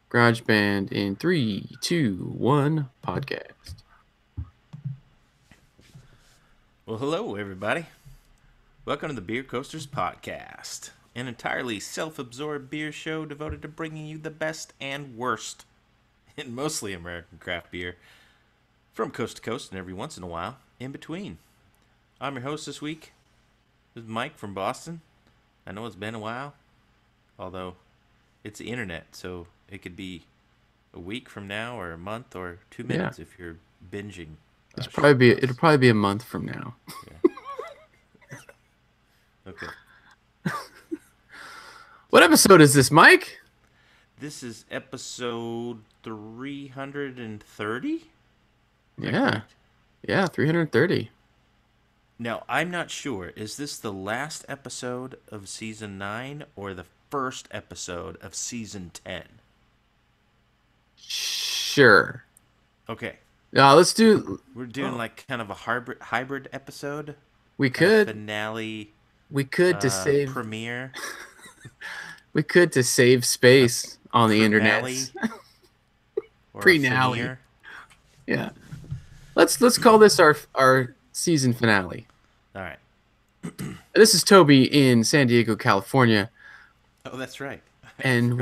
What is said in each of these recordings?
GarageBand in 3, 2, 1 podcast. Well, hello, everybody. Welcome to the Beer Coasters Podcast, an entirely self absorbed beer show devoted to bringing you the best and worst in mostly American craft beer from coast to coast and every once in a while in between. I'm your host this week. This is Mike from Boston. I know it's been a while, although it's the internet, so it could be a week from now or a month or 2 minutes if you're binging short It'll posts. probably be a month from now. Yeah. Okay. What episode is this, Mike? This is episode 330. Is that Yeah. correct? Yeah, 330. Now, I'm not sure. Is this the last episode of season 9 or the first episode of season 10? Sure. Okay. Now let's do. We're doing like kind of a hybrid episode, We kind of could. finale We could to save. premiere. We could to save space on the internet. Prenally or a Pre-nally. finere. Yeah. Let's call this our season finale. All right. This is Toby in San Diego, California, Oh, that's right. and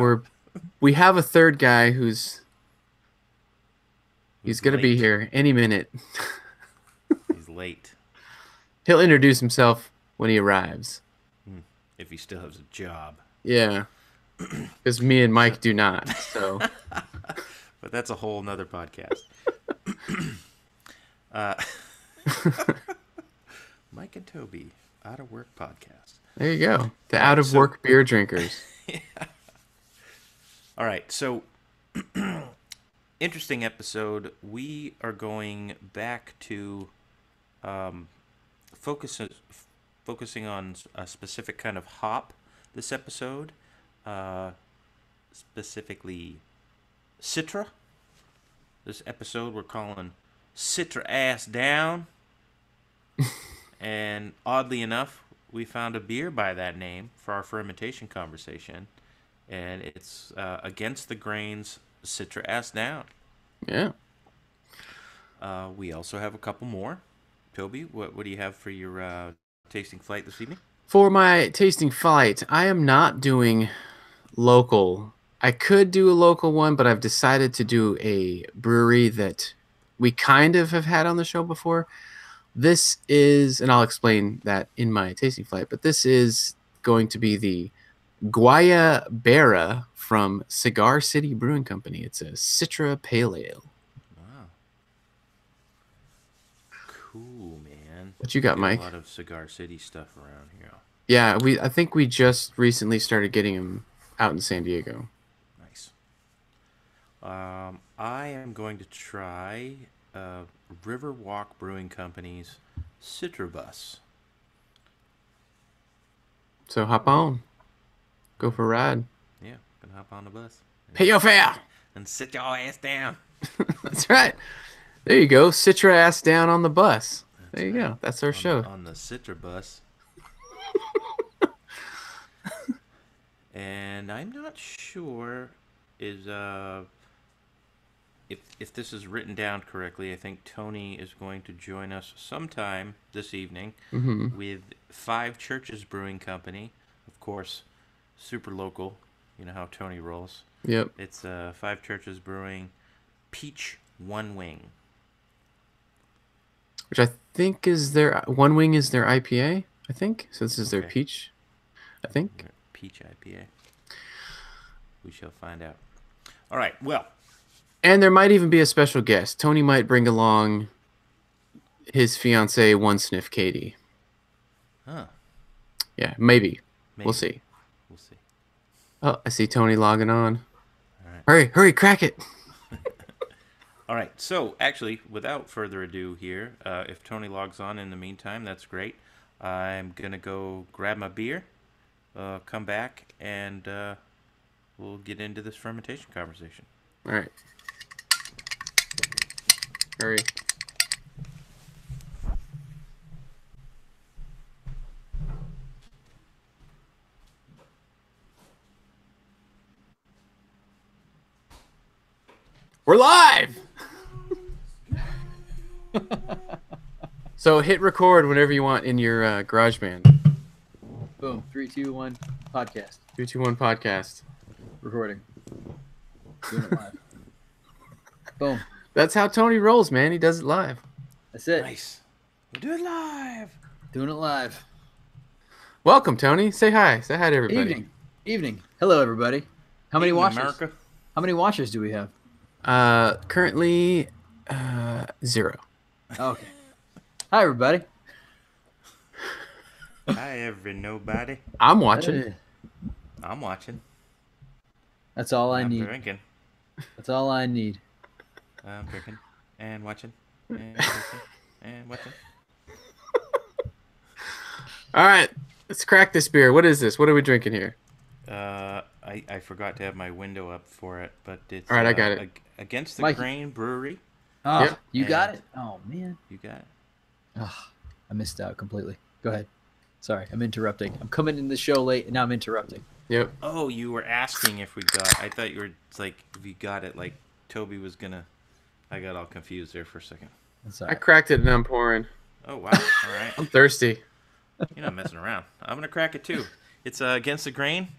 we have a third guy he's gonna be late. here any minute. He's late. He'll introduce himself when he arrives. If he still has a job. Yeah, because me and Mike do not. So But that's a whole nother podcast. uh, Mike and Toby, Out of Work Podcast. there you go. The out of work beer drinkers. All right, so interesting episode. We are going back to focus, focusing on a specific kind of hop this episode, specifically Citra. This episode we're calling Citra Ass Down. And oddly enough, we found a beer by that name for our fermentation conversation. And it's Against the Grain's Citra Ass Down. Yeah. We also have a couple more. Toby, what do you have for your tasting flight this evening? For my tasting flight, I am not doing local. I could do a local one, but I've decided to do a brewery that we kind of have had on the show before. This is, and I'll explain that in my tasting flight, but this is going to be the Guayabera from Cigar City Brewing Company. It's a Citra Pale Ale. Wow. Cool, man. What you got, Mike? A lot of Cigar City stuff around here. Yeah, I think we just recently started getting them out in San Diego. Nice. I am going to try Riverwalk Brewing Company's Citrabus. So hop on. Go for a ride. Yeah, gonna hop on the bus. Pay your fare. And sit your ass down. That's right. There you go. Citra ass down on the bus. There you go. That's our show. On the Citra bus. And I'm not sure if this is written down correctly. I think Tony is going to join us sometime this evening with Five Churches Brewing Company. Of course, super local. You know how Tony rolls. Yep. It's Five Churches Brewing Peach One Wing. Which I think is their One Wing is their IPA. I think so. This is their peach. I think Peach IPA. We shall find out. All right. Well. And there might even be a special guest. Tony might bring along his fiancee, One Sniff Katie. Huh. Yeah, maybe. We'll see. We'll see. Oh, I see Tony logging on. All right. Hurry, crack it. All right. So, actually, without further ado here, if Tony logs on in the meantime, that's great. I'm going to go grab my beer, come back, and we'll get into this fermentation conversation. All right. Hurry. We're live! So hit record whenever you want in your GarageBand. Boom. 3, 2, 1. Podcast. 3, 2, 1 podcast. Recording. Doing it live. Boom. That's how Tony rolls, man. He does it live. That's it. Nice. We'll do it live. Doing it live. Welcome, Tony. Say hi. Say hi to everybody. Evening. Evening. Hello, everybody. How many Evening, watchers? America. How many watchers do we have? Currently, 0. Okay. Hi, everybody. Hi, nobody. I'm watching. Hey. I'm watching. That's all I I'm need. drinking. That's all I need. I'm drinking and watching and drinking and watching. All right. Let's crack this beer. What is this? What are we drinking here? I forgot to have my window up for it, but it's All right, I got it. Against the Mikey. Grain Brewery. Oh, Yep. you got And- it? Oh, man. You got it. Oh, I missed out completely. Go ahead. Sorry, I'm interrupting. I'm coming in the show late, and now I'm interrupting. Yep. Oh, you were asking if we got. I thought you were like if you got it. Like Toby was gonna. I got all confused there for a second. That's all I right. cracked it and I'm pouring. Oh wow! All right, I'm thirsty. you're not messing around. I'm gonna crack it too. It's Against the Grain,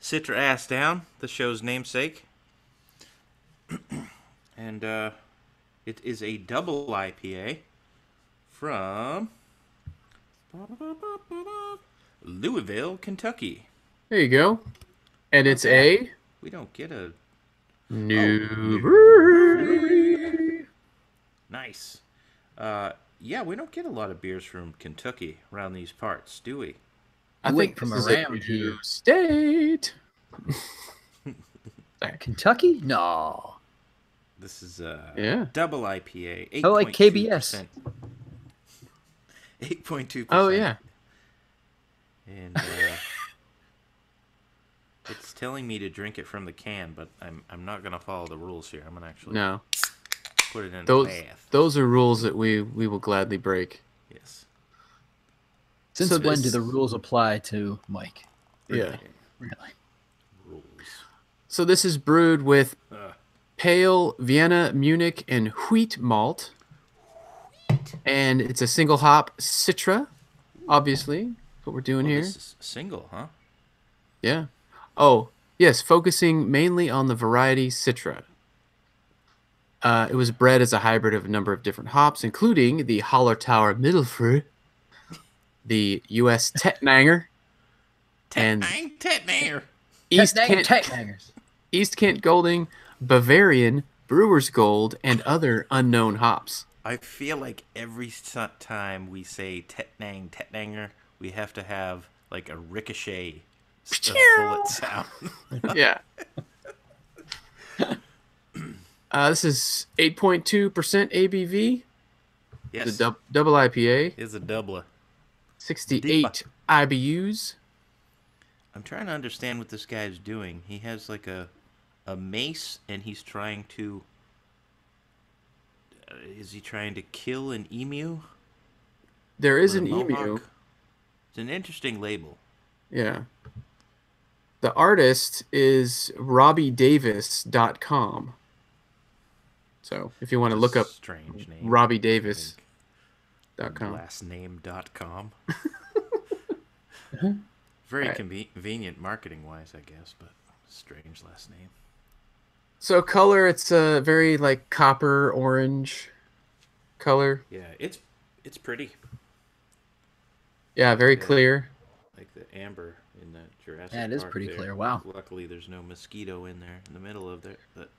Citra Ass Down, the show's namesake, and it is a double IPA from Louisville, Kentucky. There you go. And it's a We don't get a new brewery. nice. Yeah, we don't get a lot of beers from Kentucky around these parts, do we? I Wait, think from this is around a here. new state. Kentucky? No. This is Yeah. double IPA. I like KBS. 8.2%. Oh, yeah. And it's telling me to drink it from the can, but I'm not gonna follow the rules here. I'm gonna actually No. put it in Those the bath. those are rules that we will gladly break. Yes. Since So when do this- the rules apply to Mike? Yeah. Really? Rules. So this is brewed with Uh, pale Vienna, Munich, and wheat malt. And it's a single hop Citra, obviously. That's what we're doing here. This is single, huh? Yeah. Oh, yes, focusing mainly on the variety Citra. It was bred as a hybrid of a number of different hops, including the Hallertauer Mittelfrüh, the U.S. Tettnanger, and Tetnanger. East Kent Golding, Bavarian, Brewer's Gold, and other unknown hops. I feel like every time we say Tetnanger, we have to have like a ricochet bullet sound. Yeah. This is 8.2% ABV. Yes, It's a double IPA. it's a doubler. 68 IBUs. I'm trying to understand what this guy's doing. He has like a mace, and he's trying to. Is he trying to kill an emu? There is With an a emu. mohawk? It's an interesting label. Yeah. The artist is RobbieDavis.com. So if you want to look up Strange name. RobbieDavis.com. Lastname.com. Very Right. convenient marketing wise, I guess, but strange last name. So color, it's a very like copper orange color. Yeah, it's pretty. Yeah, very Yeah. clear. Like the amber in the Jurassic Yeah, it is Park pretty there. clear. Wow. Luckily, there's no mosquito in there in the middle of there. But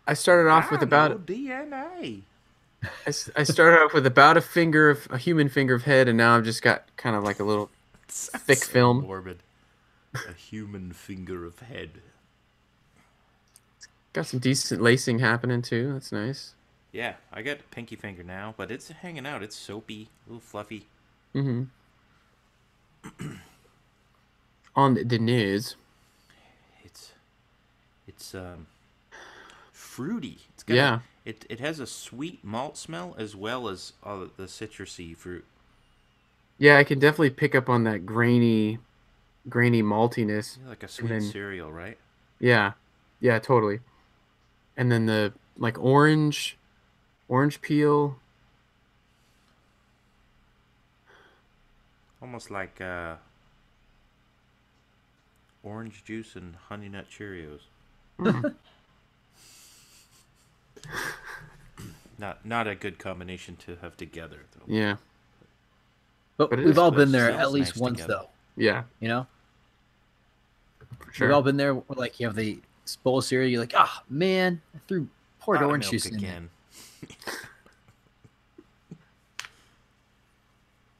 I started off with about DNA. I started off with about a human finger of head, and now I've just got kind of like a little thick So film. morbid. A human finger of head. Got some decent lacing happening too. That's nice. Yeah, I got pinky finger now, but it's hanging out. It's soapy, a little fluffy. Mm-hmm. On the nose. It's fruity. It's got Yeah. It has a sweet malt smell as well as all the citrusy fruit. Yeah, I can definitely pick up on that grainy maltiness. Yeah, like a sweet then- cereal, right? Yeah. Yeah, totally. and then the like orange peel. Almost like orange juice and honey nut Cheerios. Mm, Not a good combination to have together though. yeah, but But it we've is all But it been there at smells least nice once, together. though. yeah, You know, for we've sure. all been there. Where, like, you have the bowl of cereal. You're like, ah, man, I threw poured Pot of orange milk juice in it. again.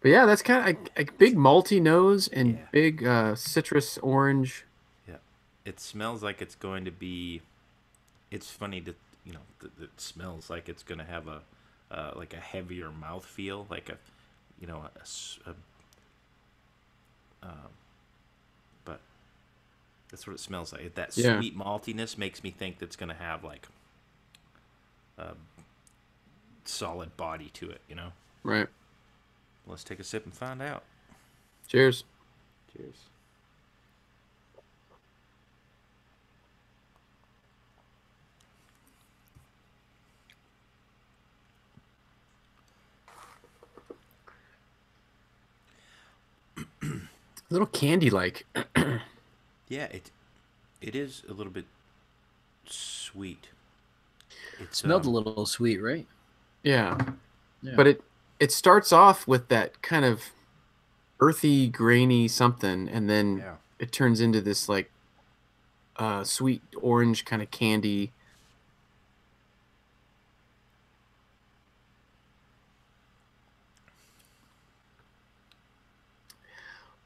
But yeah, that's kind of a big malty nose and Yeah. big citrus orange. Yeah. It smells like it's going to be. It's funny to it smells like it's going to have a like a heavier mouth feel, like a you know but that's what it smells like. That Yeah, sweet maltiness makes me think that's going to have like a solid body to it. right. Let's take a sip and find out. Cheers. Cheers. A little candy like. Yeah, it is a little bit sweet. It's Smelled a little sweet, right? Yeah, Yeah. but it starts off with that kind of earthy, grainy something, and then yeah. it turns into this like sweet orange kind of candy.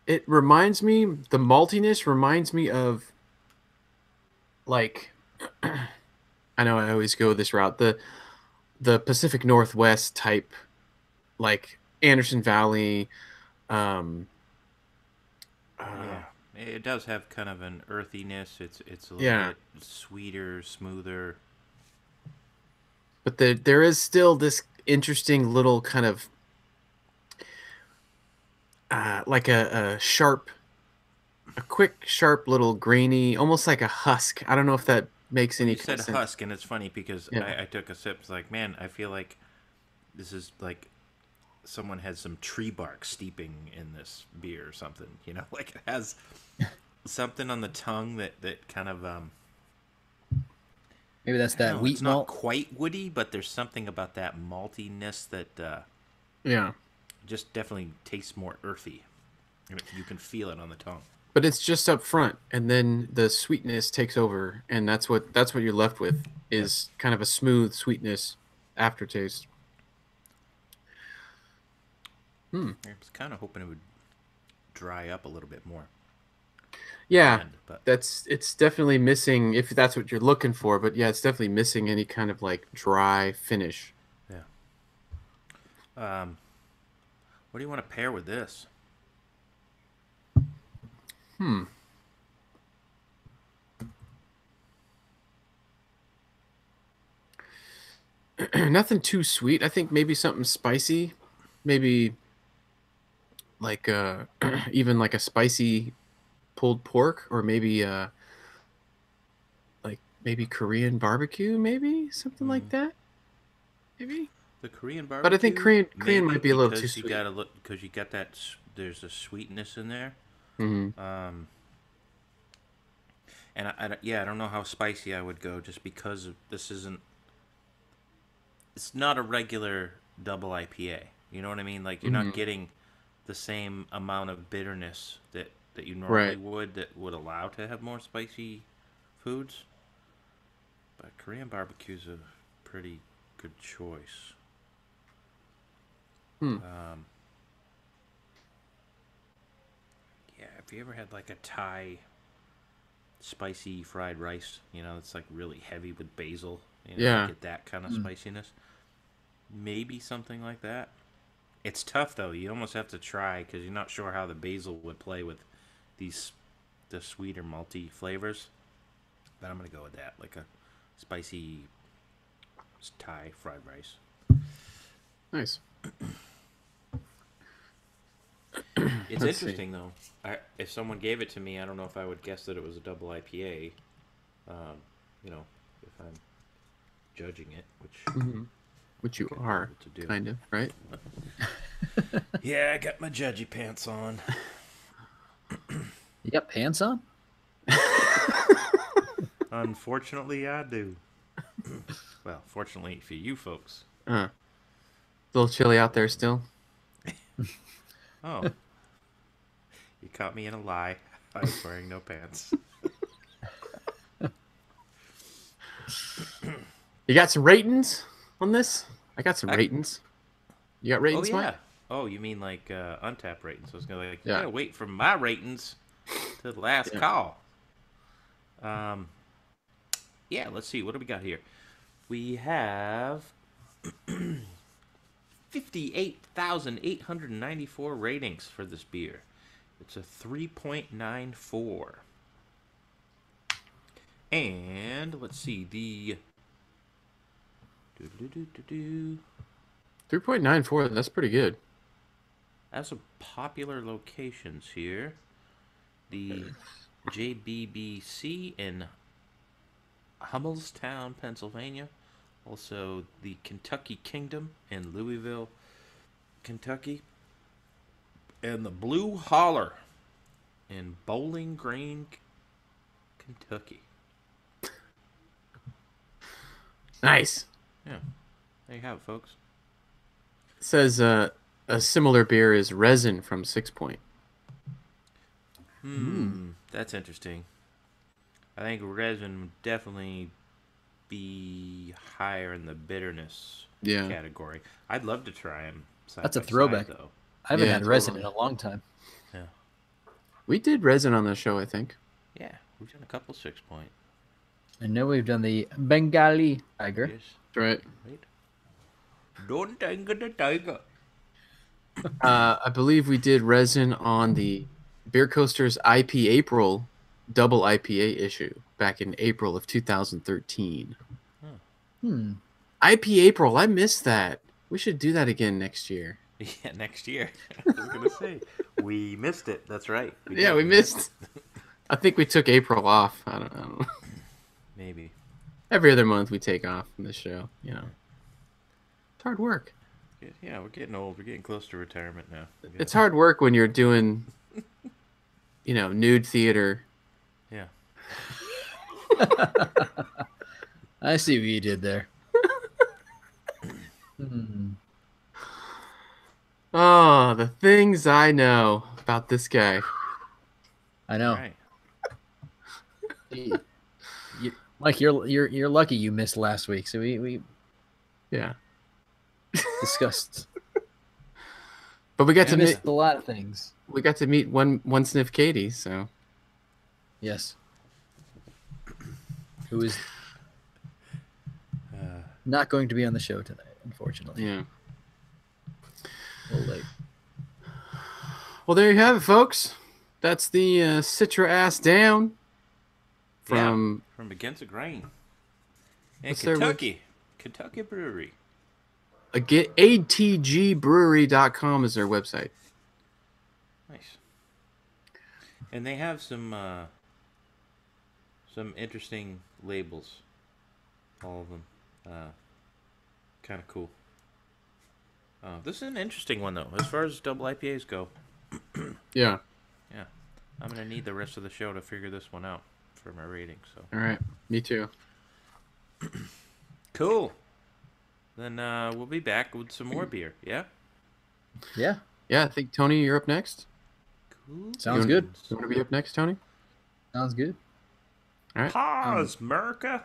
It reminds me, the maltiness reminds me of like I know I always go this route, the Pacific Northwest type, like Anderson Valley, um, uh, Yeah, it does have kind of an earthiness. It's a little yeah, bit sweeter, smoother. but there is still this interesting little kind of like a quick, sharp little grainy, almost like a husk. I don't know if that makes Well, any you kind said of sense. husk, and it's funny because Yeah, I took a sip. It's like, man, I feel like this is like someone had some tree bark steeping in this beer or something. Like it has something on the tongue that kind of Maybe that's I don't that know. It's wheat not malt. quite woody, but there's something about that maltiness that yeah. just definitely tastes more earthy. You can feel it on the tongue. But it's just up front, and then the sweetness takes over, and that's what you're left with Yeah. is kind of a smooth sweetness aftertaste. Hmm. I was kind of hoping it would dry up a little bit more at the Yeah, end, but it's definitely missing if that's what you're looking for. But yeah, it's definitely missing any kind of like dry finish. yeah. What do you want to pair with this? Hmm. Nothing too sweet. I think maybe something spicy. Maybe like even like a spicy pulled pork, or maybe like maybe Korean barbecue, maybe something like Mm, that. Maybe. the Korean But I think barbecue, Korean maybe might be a little too because you sweet. gotta look because you got that. There's a sweetness in there. Hmm. Um, and yeah, I don't know how spicy I would go just because this isn't. It's not a regular double IPA. You know what I mean? Like you're not Hmm. getting the same amount of bitterness that you normally Right. would that would allow to have more spicy foods. But Korean barbecue's a pretty good choice. Hmm. Um, yeah, have you ever had like a Thai spicy fried rice? It's like really heavy with basil. You Yeah. get that kind of Mm. spiciness. Maybe something like that. It's tough though. You almost have to try because you're not sure how the basil would play with these the sweeter malty flavors. But I'm gonna go with that, like a spicy Thai fried rice. Nice. It's Let's see. interesting though. If someone gave it to me, I don't know if I would guess that it was a double IPA. Um, you know, if I'm judging it, which Which you Kinda are, hard to do. kind of, right? yeah, I got my judgy pants on. You got pants on? Unfortunately, I do. Well, fortunately for you folks. A little chilly out there still. Oh, you caught me in a lie. I was wearing no pants. You got some ratings on this? I got some I- ratings. You got Oh ratings, yeah. Mike? Oh, you mean like untapped ratings? I was gonna like, you Yeah. gotta wait for my ratings to the last Yeah. call. Yeah. Let's see. What do we got here? We have 58,894 ratings for this beer. It's a 3.94. And let's see the 3.94. That's pretty good. As some popular locations here. The JBBC in Hummelstown, Pennsylvania. Also, the Kentucky Kingdom in Louisville, Kentucky. And the Blue Holler in Bowling Green, Kentucky. Nice. Yeah. There you have it, folks. It says a similar beer is Resin from 6 Point. That's interesting. I think resin would definitely be higher in the bitterness Yeah. category. I'd love to try them. That's a throwback. Though. I haven't Yeah, had resin in totally. a long time. Yeah. We did Resin on the show, I think. Yeah, we've done a couple 6 Point. I know we've done the Bengali Tiger. Yes. That's right. Right. Don't anger the tiger. I believe we did Resin on the Beer Coasters IP April double IPA issue back in April of 2013. Hmm. IP April, I missed that. We should do that again next year. Yeah, next year. I was gonna say we missed it. That's right. Yeah, we missed. I think we took April off. I don't know. Maybe. Every other month we take off from the show. You know, it's hard work. Yeah, we're getting old. We're getting close to retirement now. It's hard work when you're doing, you know, nude theater. Yeah. I see what you did there. Hmm. Oh, the things I know about this guy. I know. Right. Mike, you're lucky you missed last week. So we Yeah, discussed. but we got to missed meet. a lot of things. We got to meet one sniff Katie. So Yes. Who is not going to be on the show tonight, unfortunately. yeah. A little late. Well, there you have it, folks. That's the Citra ass down from From Against the Grain. In What's their Kentucky. Kentucky Brewery. ATGBrewery.com is their website. Nice. And they have some interesting labels. All of them. Kind of cool. This is an interesting one, though, as far as double IPAs go. Yeah. Yeah. I'm going to need the rest of the show to figure this one out for my rating. So All right. Me too. cool. Then we'll be back with some more beer. Yeah? Yeah. Yeah, I think Tony, you're up next. Cool. Sounds good. You want to be up next, Tony? Sounds good. All right. Pause, America.